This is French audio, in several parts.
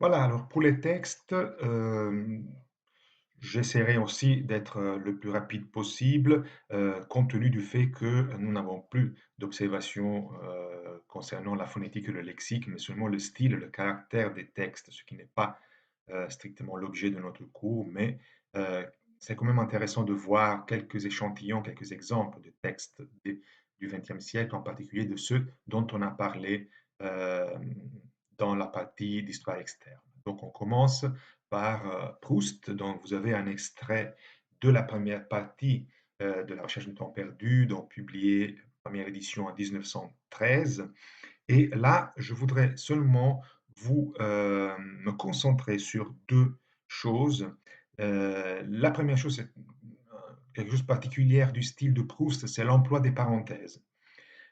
Voilà, alors pour les textes, j'essaierai aussi d'être, le plus rapide possible, compte tenu du fait que nous n'avons plus d'observation, concernant la phonétique et le lexique, mais seulement le style et le caractère des textes, ce qui n'est pas, strictement l'objet de notre cours, mais, heu, c'est quand même intéressant de voir quelques échantillons, quelques exemples de textes du XXe siècle, en particulier de ceux dont on a parlé, dans la partie d'histoire externe. Donc on commence par Proust, dont vous avez un extrait de la première partie de La Recherche du temps perdu, donc publié, première édition en 1913. Et là, je voudrais seulement me concentrer sur deux choses. La première chose, c'est quelque chose de particulière du style de Proust, c'est l'emploi des parenthèses.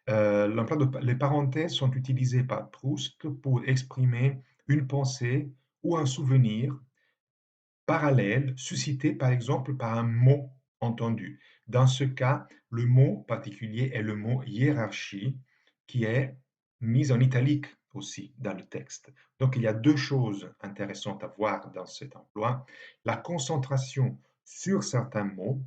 Les parenthèses sont utilisées par Proust pour exprimer une pensée ou un souvenir parallèle suscité par exemple par un mot entendu. Dans ce cas, le mot particulier est le mot hiérarchie qui est mis en italique aussi dans le texte. Donc il y a deux choses intéressantes à voir dans cet emploi. La concentration sur certains mots,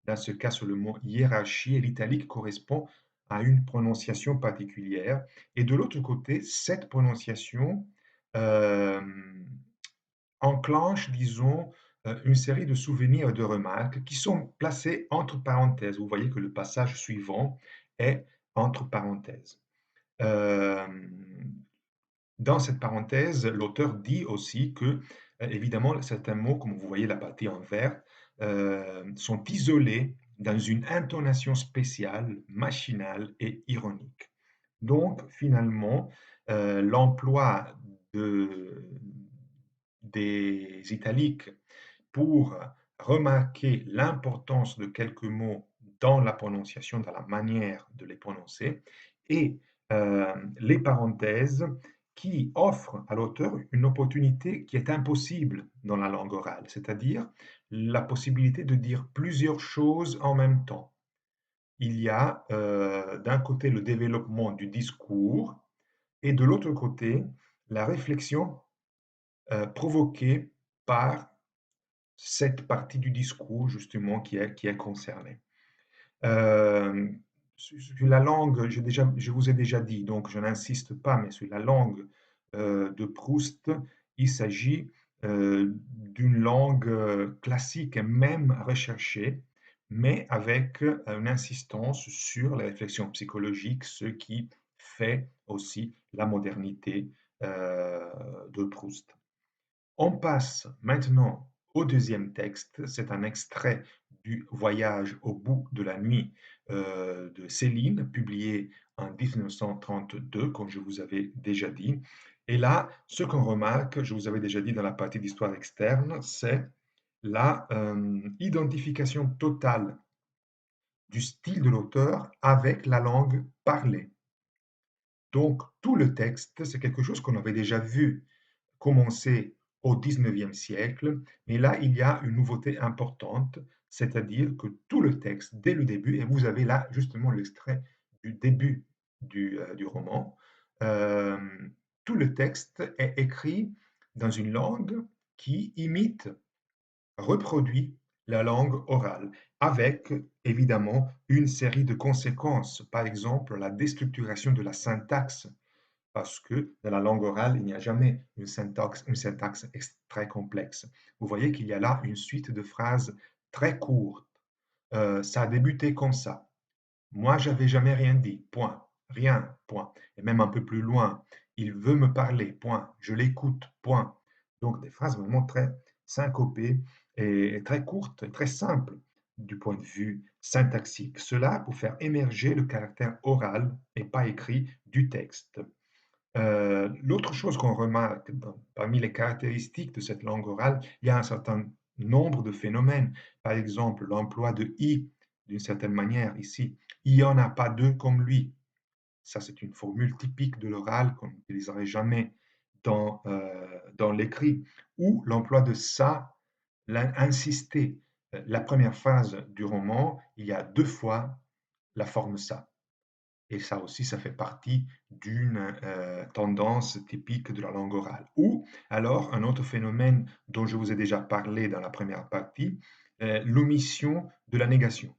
dans ce cas sur le mot hiérarchie, et l'italique correspond à une prononciation particulière. Et de l'autre côté, cette prononciation euh, enclenche, disons, une série de souvenirs et de remarques qui sont placés entre parenthèses. Vous voyez que le passage suivant est entre parenthèses. Dans cette parenthèse, l'auteur dit aussi que, évidemment, certains mots, comme vous voyez la partie en vert, sont isolés dans une intonation spéciale, machinale et ironique. Donc, finalement, l'emploi de des italiques pour remarquer l'importance de quelques mots dans la prononciation, dans la manière de les prononcer, et les parenthèses qui offrent à l'auteur une opportunité qui est impossible dans la langue orale, c'est-à-dire la possibilité de dire plusieurs choses en même temps. Il y a d'un côté le développement du discours et de l'autre côté la réflexion provoquée par cette partie du discours justement qui est concernée. Euh, sur la langue, je vous ai déjà dit, donc je n'insiste pas, mais sur la langue de Proust, il s'agit d'une langue classique et même recherchée, mais avec une insistance sur la réflexion psychologique, ce qui fait aussi la modernité de Proust. On passe maintenant au deuxième texte. C'est un extrait du Voyage au bout de la nuit de Céline, publié en 1932, comme je vous avais déjà dit. Et là, ce qu'on remarque, je vous avais déjà dit dans la partie d'histoire externe, c'est la identification totale du style de l'auteur avec la langue parlée. Donc, tout le texte, c'est quelque chose qu'on avait déjà vu commencer au XIXe siècle, mais là, il y a une nouveauté importante, c'est-à-dire que tout le texte, dès le début, et vous avez là justement l'extrait du début du roman, euh, tout le texte est écrit dans une langue qui imite, reproduit la langue orale, avec évidemment une série de conséquences, par exemple la déstructuration de la syntaxe parce que dans la langue orale, il n'y a jamais une syntaxe très complexe. Vous voyez qu'il y a là une suite de phrases très courtes. Ça a débuté comme ça. Moi, j'avais jamais rien dit. Point. Rien. Point. Et même un peu plus loin. Il veut me parler. Point. Je l'écoute. Point. Donc des phrases vraiment très syncopées et très courtes, et très simples du point de vue syntaxique. Cela pour faire émerger le caractère oral et pas écrit du texte. L'autre chose qu'on remarque parmi les caractéristiques de cette langue orale, il y a un certain nombre de phénomènes. Par exemple, l'emploi de i d'une certaine manière ici. Il n'y en a pas deux comme lui. Ça, c'est une formule typique de l'oral qu'on n'utiliserait jamais dans l'écrit. Ou l'emploi de ça, insister. La première phase du roman, il y a deux fois la forme ça. Et ça aussi, ça fait partie d'une tendance typique de la langue orale. Ou alors, un autre phénomène dont je vous ai déjà parlé dans la première partie, l'omission de la négation.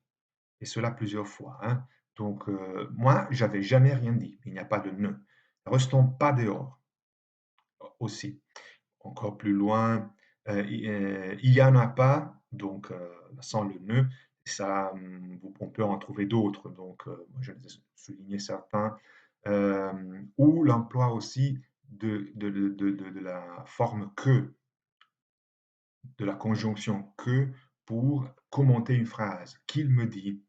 Et cela plusieurs fois, hein. Donc, moi, j'avais jamais rien dit. Il n'y a pas de ne. Restons pas dehors aussi. Encore plus loin, il y en a pas, donc sans le ne, ça, on peut en trouver d'autres. Donc, moi, je les ai soulignés certains. Ou l'emploi aussi de la forme que, de la conjonction que pour commenter une phrase. Qu'il me dit.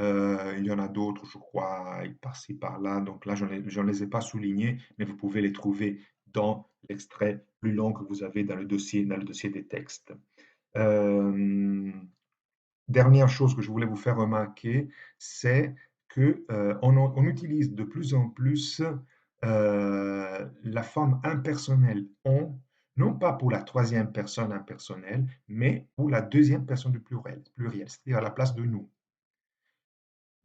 Il y en a d'autres, je crois, par-ci, par-là. Donc là, je ne les ai pas soulignés, mais vous pouvez les trouver dans l'extrait plus long que vous avez dans le dossier des textes. Euh, Dernière chose que je voulais vous faire remarquer, c'est que on utilise de plus en plus la forme impersonnelle on, non pas pour la troisième personne impersonnelle, mais pour la deuxième personne du pluriel, c'est-à-dire à la place de nous.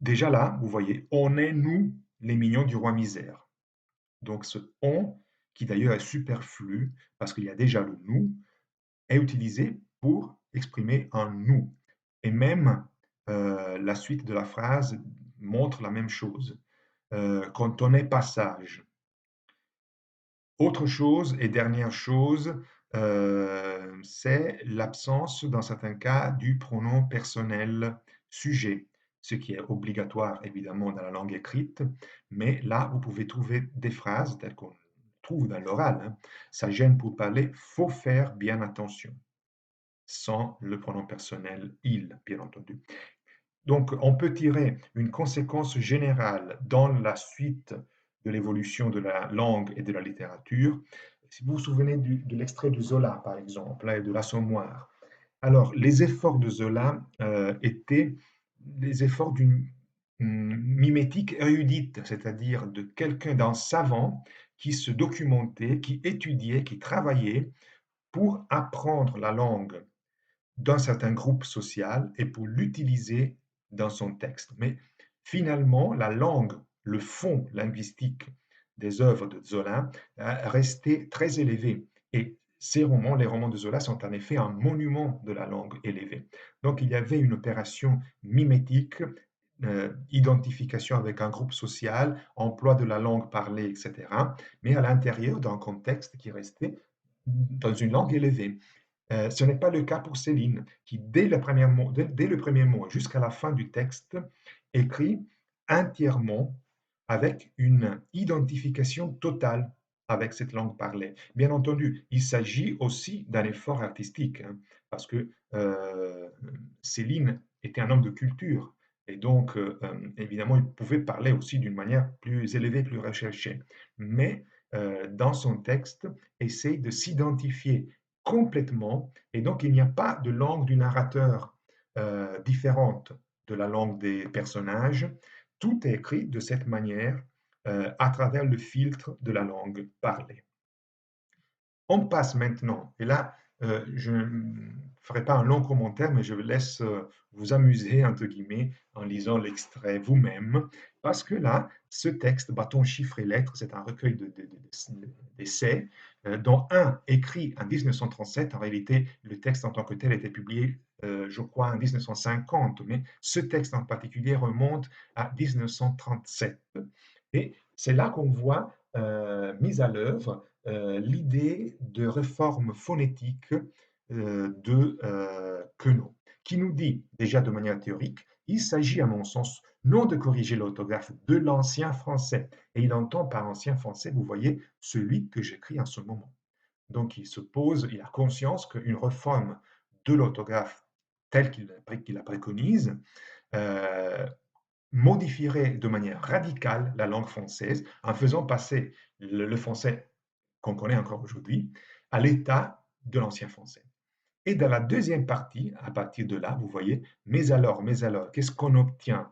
Déjà là, vous voyez, on est nous, les mignons du roi misère. Donc ce on, qui d'ailleurs est superflu parce qu'il y a déjà le nous, est utilisé pour exprimer un nous. Et même la suite de la phrase montre la même chose. Quand on est passage. Autre chose et dernière chose, c'est l'absence, dans certains cas, du pronom personnel sujet, ce qui est obligatoire évidemment dans la langue écrite, mais là, vous pouvez trouver des phrases telles qu'on trouve dans l'oral, hein. Ça gêne pour parler, faut faire bien attention, sans le pronom personnel il, bien entendu. Donc, on peut tirer une conséquence générale dans la suite de l'évolution de la langue et de la littérature. Si vous vous souvenez de l'extrait de Zola, par exemple, et de l'Assommoir, alors les efforts de Zola étaient les efforts d'une mimétique érudite, c'est-à-dire de quelqu'un, d'un savant qui se documentait, qui étudiait, qui travaillait pour apprendre la langue d'un certain groupe social et pour l'utiliser dans son texte. Mais finalement, la langue, le fond linguistique des œuvres de Zola restait très élevé. Et ces romans, les romans de Zola, sont en effet un monument de la langue élevée. Donc il y avait une opération mimétique, identification avec un groupe social, emploi de la langue parlée, etc., mais à l'intérieur d'un contexte qui restait dans une langue élevée. Ce n'est pas le cas pour Céline, qui, dès le premier mot jusqu'à la fin du texte, écrit entièrement avec une identification totale avec cette langue parlée. Bien entendu, il s'agit aussi d'un effort artistique, hein, parce que Céline était un homme de culture, et donc, évidemment, il pouvait parler aussi d'une manière plus élevée, plus recherchée. Mais, dans son texte, essaye de s'identifier complètement, et donc il n'y a pas de langue du narrateur différente de la langue des personnages. Tout est écrit de cette manière à travers le filtre de la langue parlée. On passe maintenant, et là, je ne ferai pas un long commentaire, mais je vous laisse vous amuser, entre guillemets, en lisant l'extrait vous-même, parce que là, ce texte, Bâton, chiffres et lettres, c'est un recueil d'essais, dont un écrit en 1937. En réalité, le texte en tant que tel a été publié, je crois, en 1950, mais ce texte en particulier remonte à 1937. Et c'est là qu'on voit mise à l'œuvre l'idée de réforme phonétique de Queneau, qui nous dit déjà de manière théorique, il s'agit à mon sens non de corriger l'orthographe de l'ancien français, et il entend par ancien français, vous voyez, celui que j'écris en ce moment. Donc il se pose, il a conscience qu'une réforme de l'orthographe telle qu'il la préconise euh, modifierait de manière radicale la langue française en faisant passer le français qu'on connaît encore aujourd'hui à l'état de l'ancien français. Et dans la deuxième partie, à partir de là, vous voyez, mais alors, qu'est-ce qu'on obtient?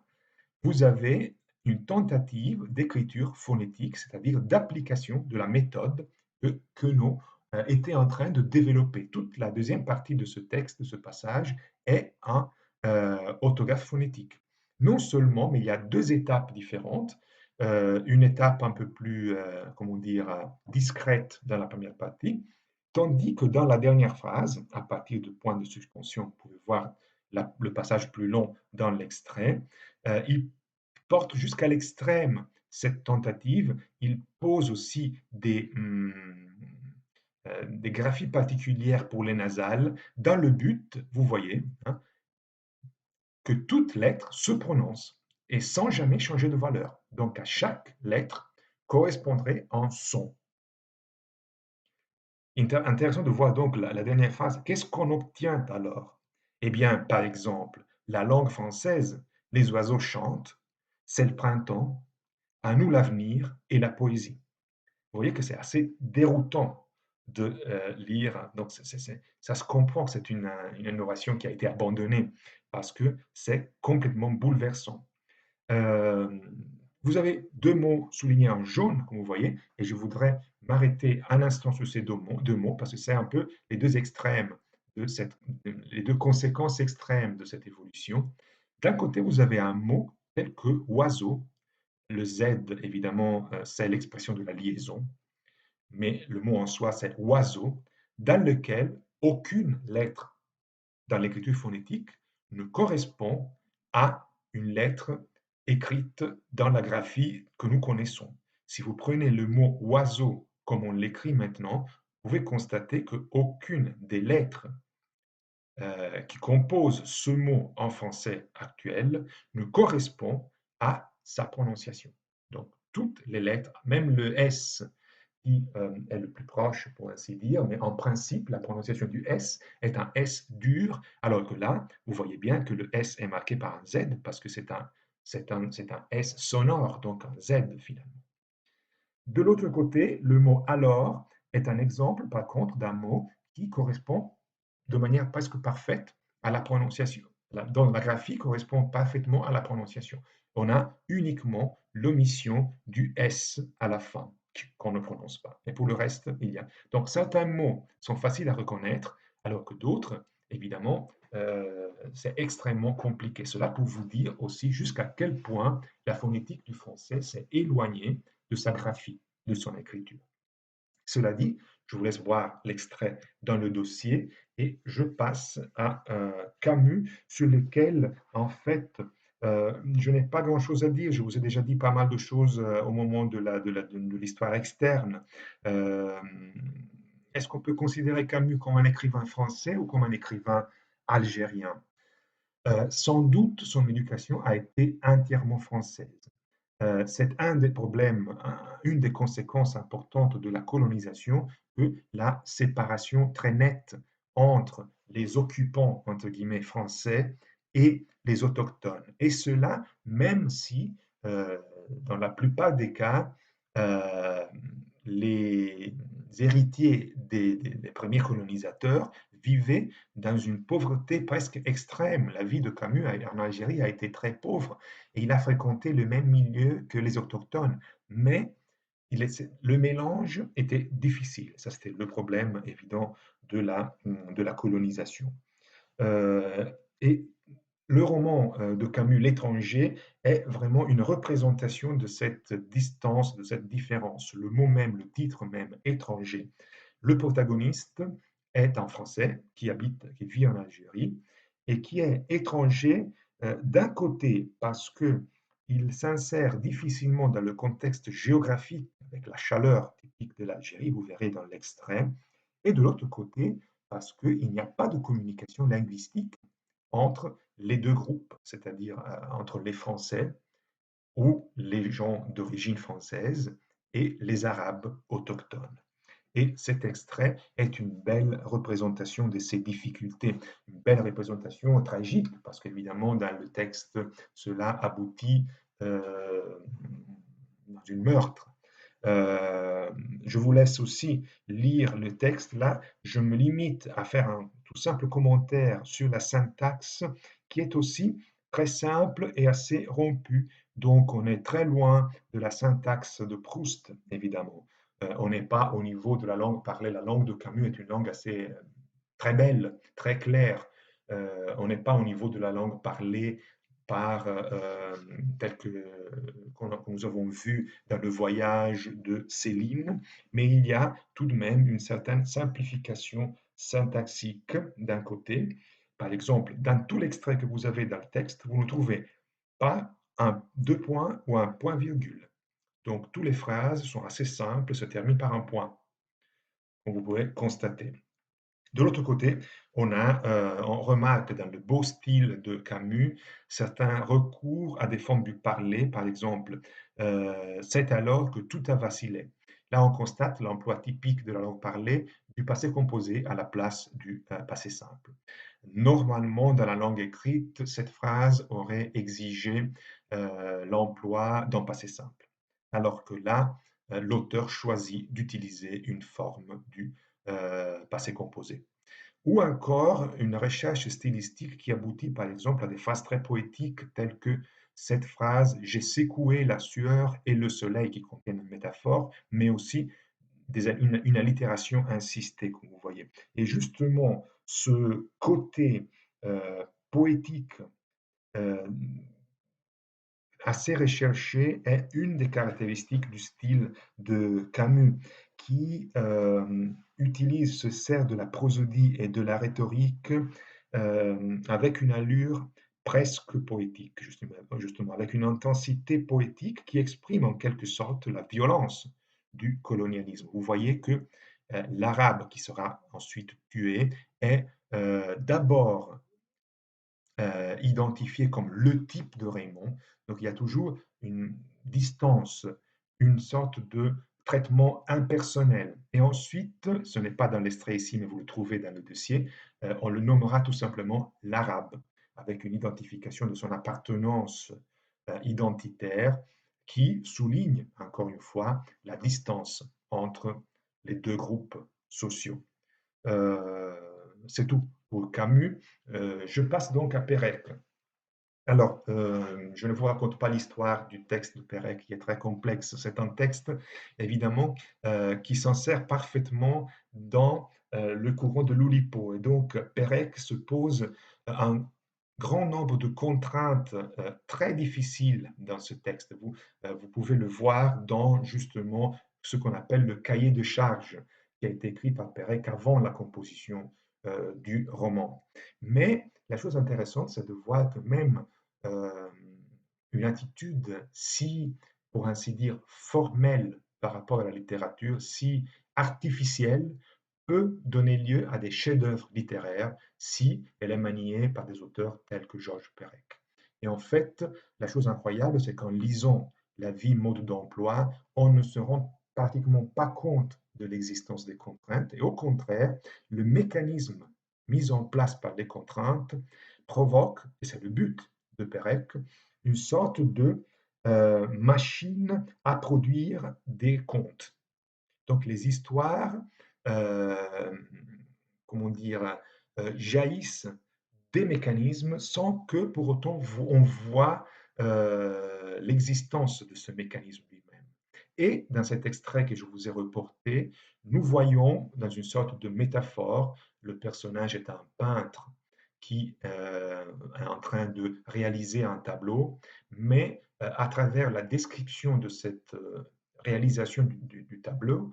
Vous avez une tentative d'écriture phonétique, c'est-à-dire d'application de la méthode que Queneau était en train de développer. Toute la deuxième partie de ce texte, de ce passage, est un orthographe phonétique. non seulement, mais il y a 2 étapes différentes. Une étape un peu plus, comment dire, discrète dans la première partie, tandis que dans la dernière phrase, à partir du point de suspension, vous pouvez voir le passage plus long dans l'extrait, il porte jusqu'à l'extrême cette tentative. Il pose aussi des graphies particulières pour les nasales, dans le but, vous voyez, hein, que toute lettre se prononce et sans jamais changer de valeur. Donc à chaque lettre correspondrait un son. Intéressant de voir donc la dernière phrase. Qu'est-ce qu'on obtient alors? Eh bien, par exemple, la langue française, les oiseaux chantent, c'est le printemps, à nous l'avenir et la poésie. Vous voyez que c'est assez déroutant de lire. Donc, ça se comprend que c'est une innovation qui a été abandonnée parce que c'est complètement bouleversant. Euh, Vous avez deux mots soulignés en jaune, comme vous voyez, et je voudrais m'arrêter un instant sur ces deux mots parce que c'est un peu les deux extrêmes les deux conséquences extrêmes de cette évolution. D'un côté, vous avez un mot tel que oiseau. Le Z, évidemment, c'est l'expression de la liaison, mais le mot en soi, c'est oiseau, dans lequel aucune lettre dans l'écriture phonétique ne correspond à une lettre écrite dans la graphie que nous connaissons. Si vous prenez le mot oiseau comme on l'écrit maintenant, vous pouvez constater qu'aucune des lettres qui composent ce mot en français actuel ne correspond à sa prononciation. Donc, toutes les lettres, même le S qui est le plus proche, pour ainsi dire, mais en principe, la prononciation du S est un S dur, alors que là, vous voyez bien que le S est marqué par un Z, parce que c'est un S sonore, donc un Z finalement. De l'autre côté, le mot alors est un exemple, par contre, d'un mot qui correspond de manière presque parfaite à la prononciation. Dans la graphie correspond parfaitement à la prononciation. On a uniquement l'omission du S à la fin qu'on ne prononce pas. Et pour le reste, il y a. Donc certains mots sont faciles à reconnaître, alors que d'autres, évidemment, c'est extrêmement compliqué. Cela pour vous dire aussi jusqu'à quel point la phonétique du français s'est éloignée de sa graphie, de son écriture. Cela dit, je vous laisse voir l'extrait dans le dossier et je passe à Camus, sur lequel, en fait, je n'ai pas grand-chose à dire. Je vous ai déjà dit pas mal de choses au moment de l'histoire externe. Euh, Est-ce qu'on peut considérer Camus comme un écrivain français ou comme un écrivain algérien? Sans doute, son éducation a été entièrement française. C'est un des problèmes, une des conséquences importantes de la colonisation, que la séparation très nette entre les occupants, entre guillemets, français et les autochtones. Et cela, même si, dans la plupart des cas, euh, les héritiers des premiers colonisateurs vivaient dans une pauvreté presque extrême. La vie de Camus en Algérie a été très pauvre et il a fréquenté le même milieu que les autochtones. Mais le mélange était difficile. Ça, c'était le problème évident de la colonisation. Euh, et le roman de Camus, L'étranger, est vraiment une représentation de cette distance, de cette différence. Le mot même, le titre même, étranger. Le protagoniste est un Français qui vit en Algérie et qui est étranger d'un côté parce que il s'insère difficilement dans le contexte géographique avec la chaleur typique de l'Algérie, vous verrez dans l'extrait, et de l'autre côté parce qu'il n'y a pas de communication linguistique entre les deux groupes, c'est-à-dire entre les Français ou les gens d'origine française et les Arabes autochtones. Et cet extrait est une belle représentation de ces difficultés, une belle représentation tragique, parce qu'évidemment, dans le texte, cela aboutit dans une meurtre. Euh, je vous laisse aussi lire le texte. Là, je me limite à faire un tout simple commentaire sur la syntaxe qui est aussi très simple et assez rompue. Donc, on est très loin de la syntaxe de Proust, évidemment. On n'est pas au niveau de la langue parlée. La langue de Camus est une langue assez très belle, très claire. On n'est pas au niveau de la langue parlée tel que nous avons vu dans le voyage de Céline, mais il y a tout de même une certaine simplification syntaxique d'un côté. Par exemple, dans tout l'extrait que vous avez dans le texte, vous ne trouvez pas un deux points ou un point-virgule. Donc, toutes les phrases sont assez simples, se terminent par un point, comme vous pouvez constater. De l'autre côté, on remarque dans le beau style de Camus certains recours à des formes du parler, par exemple, c'est alors que tout a vacillé. Là, on constate l'emploi typique de la langue parlée du passé composé à la place du passé simple. Normalement, dans la langue écrite, cette phrase aurait exigé l'emploi d'un passé simple, alors que là, l'auteur choisit d'utiliser une forme du passé composé. Ou encore une recherche stylistique qui aboutit par exemple à des phrases très poétiques telles que cette phrase «J'ai secoué la sueur et le soleil» qui contiennent une métaphore, mais aussi une allitération insistée, comme vous voyez. Et justement, ce côté poétique euh, assez recherché est une des caractéristiques du style de Camus, qui se sert de la prosodie et de la rhétorique avec une allure presque poétique, justement, avec une intensité poétique qui exprime en quelque sorte la violence du colonialisme. Vous voyez que l'arabe qui sera ensuite tué est d'abord identifié comme le type de Raymond. Donc il y a toujours une distance, une sorte de traitement impersonnel. Et ensuite, ce n'est pas dans l'extrait ici, mais vous le trouvez dans le dossier, on le nommera tout simplement l'arabe, avec une identification de son appartenance identitaire qui souligne, encore une fois, la distance entre les deux groupes sociaux. Euh, c'est tout pour Camus. Je passe donc à Pérec. Alors, je ne vous raconte pas l'histoire du texte de Pérec qui est très complexe. C'est un texte, évidemment, qui s'insère parfaitement dans le courant de l'Oulipo. Et donc, Pérec se pose un grand nombre de contraintes très difficiles dans ce texte. Vous pouvez le voir dans justement ce qu'on appelle le cahier de charge qui a été écrit par Pérec avant la composition du roman. Mais la chose intéressante, c'est de voir que même euh, une attitude si, pour ainsi dire, formelle par rapport à la littérature, si artificielle, peut donner lieu à des chefs-d'œuvre littéraires si elle est maniée par des auteurs tels que Georges Perec. Et en fait, la chose incroyable, c'est qu'en lisant la vie mode d'emploi, on ne se rend pratiquement pas compte de l'existence des contraintes. Et au contraire, le mécanisme mis en place par les contraintes provoque, et c'est le but de Pérec, une sorte de machine à produire des contes. Donc les histoires, euh, comment dire, jaillissent des mécanismes sans que pour autant on voit l'existence de ce mécanisme lui-même. Et dans cet extrait que je vous ai reporté, nous voyons dans une sorte de métaphore, le personnage est un peintre qui est en train de réaliser un tableau, mais à travers la description de cette réalisation du tableau,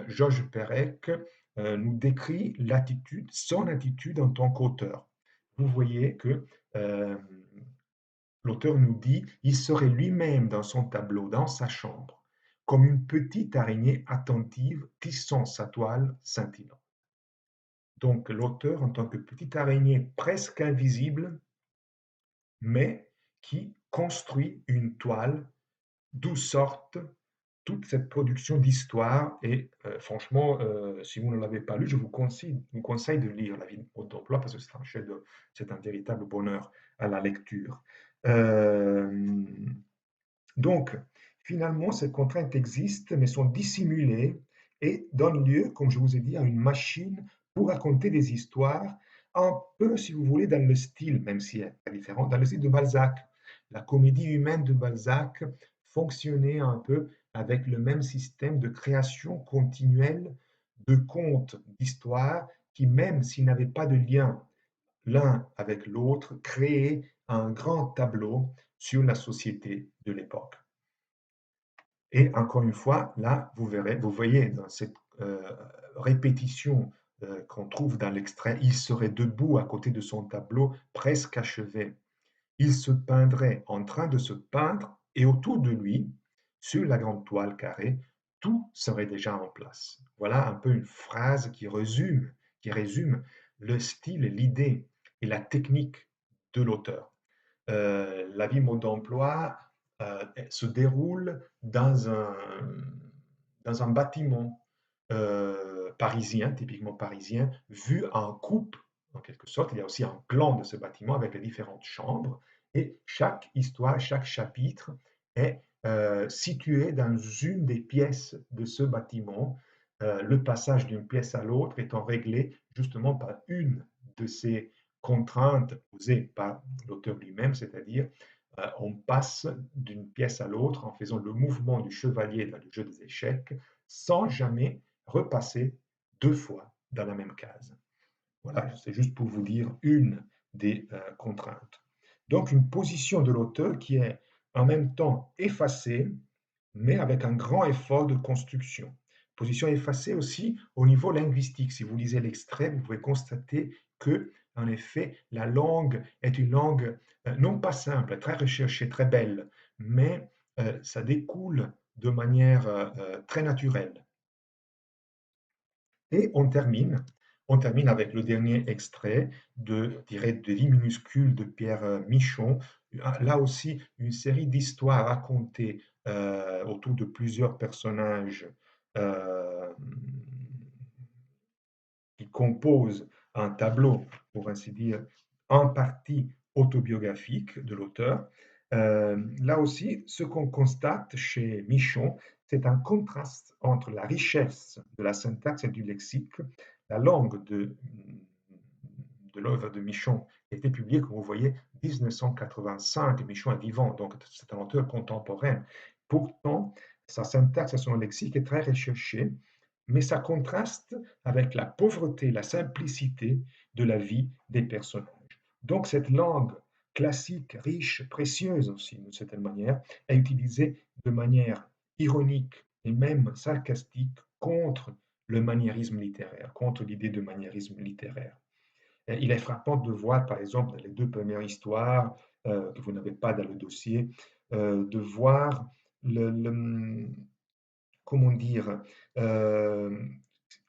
Georges Perec nous décrit l'attitude, son attitude en tant qu'auteur. Vous voyez que euh, l'auteur nous dit, il serait lui-même dans son tableau, dans sa chambre, comme une petite araignée attentive tissant sa toile scintillante. Donc l'auteur, en tant que petite araignée presque invisible, mais qui construit une toile d'où sortent toute cette production d'histoire. Et franchement, si vous ne l'avez pas lu, je vous conseille de lire La vie de mode d'emploi parce que c'est un chef-d'œuvre, c'est un véritable bonheur à la lecture. Euh, donc, finalement, ces contraintes existent, mais sont dissimulées et donnent lieu, comme je vous ai dit, à une machine pour raconter des histoires, un peu, si vous voulez, dans le style, même si elle est différent, dans le style de Balzac. La comédie humaine de Balzac fonctionnait un peu avec le même système de création continuelle de contes, d'histoires, qui, même s'ils n'avaient pas de lien l'un avec l'autre, créaient un grand tableau sur la société de l'époque. Et encore une fois, là, vous voyez dans cette répétition qu'on trouve dans l'extrait, il serait debout à côté de son tableau, presque achevé. Il se peindrait en train de se peindre et autour de lui, sur la grande toile carrée, tout serait déjà en place. Voilà un peu une phrase qui résume le style, l'idée et la technique de l'auteur. La vie mode d'emploi se déroule dans un bâtiment parisien, typiquement parisien, vu en coupe, en quelque sorte. Il y a aussi un plan de ce bâtiment avec les différentes chambres. Et chaque histoire, chaque chapitre est situé dans une des pièces de ce bâtiment. Le passage d'une pièce à l'autre étant réglé justement par une de ces contraintes posées par l'auteur lui-même, c'est-à-dire on passe d'une pièce à l'autre en faisant le mouvement du chevalier dans le jeu des échecs sans jamais repasser deux fois dans la même case. Voilà, c'est juste pour vous dire une des contraintes. Donc une position de l'auteur qui est en même temps effacée, mais avec un grand effort de construction. Position effacée aussi au niveau linguistique. Si vous lisez l'extrait, vous pouvez constater que, en effet, la langue est une langue non pas simple, très recherchée, très belle, mais ça découle de manière très naturelle. Et on termine avec le dernier extrait de Vie minuscule de Pierre Michon. Là aussi, une série d'histoires racontées autour de plusieurs personnages euh, qui composent un tableau, pour ainsi dire, en partie autobiographique de l'auteur. Là aussi, ce qu'on constate chez Michon, c'est un contraste entre la richesse de la syntaxe et du lexique. La langue de l'œuvre de Michon a été publiée, comme vous voyez, 1985. Michon est vivant, donc c'est un auteur contemporain. Pourtant, sa syntaxe et son lexique est très recherché, mais ça contraste avec la pauvreté, la simplicité de la vie des personnages. Donc cette langue classique, riche, précieuse aussi d'une certaine manière, est utilisée de manière ironique et même sarcastique contre le maniérisme littéraire, contre l'idée de maniérisme littéraire. Et il est frappant de voir, par exemple, dans les deux premières histoires que vous n'avez pas dans le dossier, de voir le, comment dire, euh,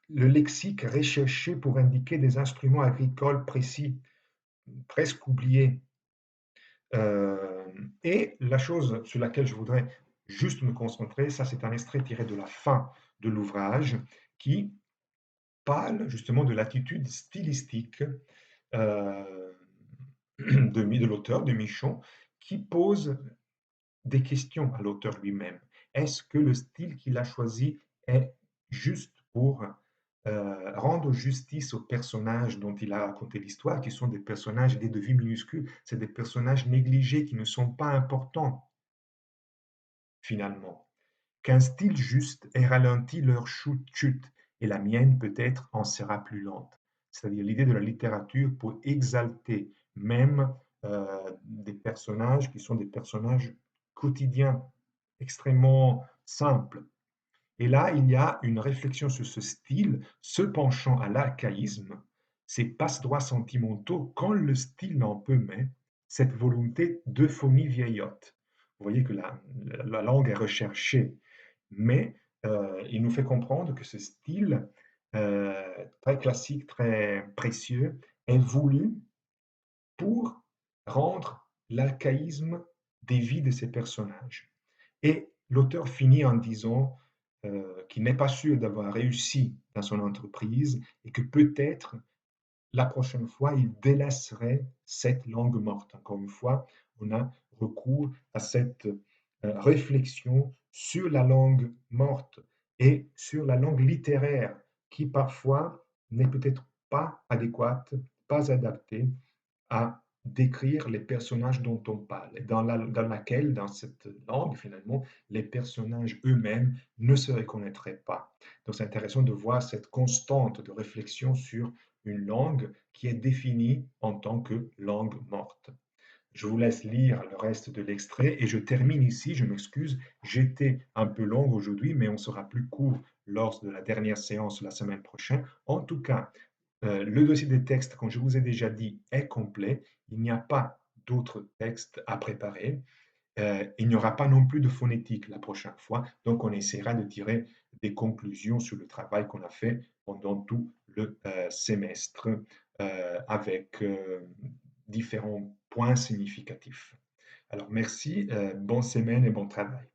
le lexique recherché pour indiquer des instruments agricoles précis, presque oubliés. Euh, et la chose sur laquelle je voudrais juste me concentrer, ça c'est un extrait tiré de la fin de l'ouvrage qui parle justement de l'attitude stylistique euh, de l'auteur, de Michon, qui pose des questions à l'auteur lui-même. Est-ce que le style qu'il a choisi est juste pour rendre justice aux personnages dont il a raconté l'histoire, qui sont des personnages dits de vie minuscule, c'est des personnages négligés qui ne sont pas importants finalement. Qu'un style juste ait ralenti leur chute, et la mienne peut-être en sera plus lente. C'est-à-dire l'idée de la littérature pour exalter même des personnages qui sont des personnages quotidiens, extrêmement simples. Et là, il y a une réflexion sur ce style, se penchant à l'archaïsme, ces passe-droits sentimentaux, quand le style n'en peut mais, cette volonté d'euphonie vieillotte. Vous voyez que la langue est recherchée, mais il nous fait comprendre que ce style très classique, très précieux, est voulu pour rendre l'archaïsme des vies de ces personnages. Et l'auteur finit en disant qu'il n'est pas sûr d'avoir réussi dans son entreprise et que peut-être la prochaine fois, il délaisserait cette langue morte. Encore une fois, on a recours à cette réflexion sur la langue morte et sur la langue littéraire qui parfois n'est peut-être pas adéquate, pas adaptée à décrire les personnages dont on parle, et dans laquelle, dans cette langue, finalement, les personnages eux-mêmes ne se reconnaîtraient pas. Donc c'est intéressant de voir cette constante de réflexion sur une langue qui est définie en tant que langue morte. Je vous laisse lire le reste de l'extrait et je termine ici. Je m'excuse, j'étais un peu long aujourd'hui, mais on sera plus court lors de la dernière séance la semaine prochaine. En tout cas, le dossier des textes, comme je vous ai déjà dit, est complet. Il n'y a pas d'autres textes à préparer. Il n'y aura pas non plus de phonétique la prochaine fois. Donc, on essaiera de tirer des conclusions sur le travail qu'on a fait pendant tout le semestre avec différents points significatifs. Alors, merci, bonne semaine et bon travail.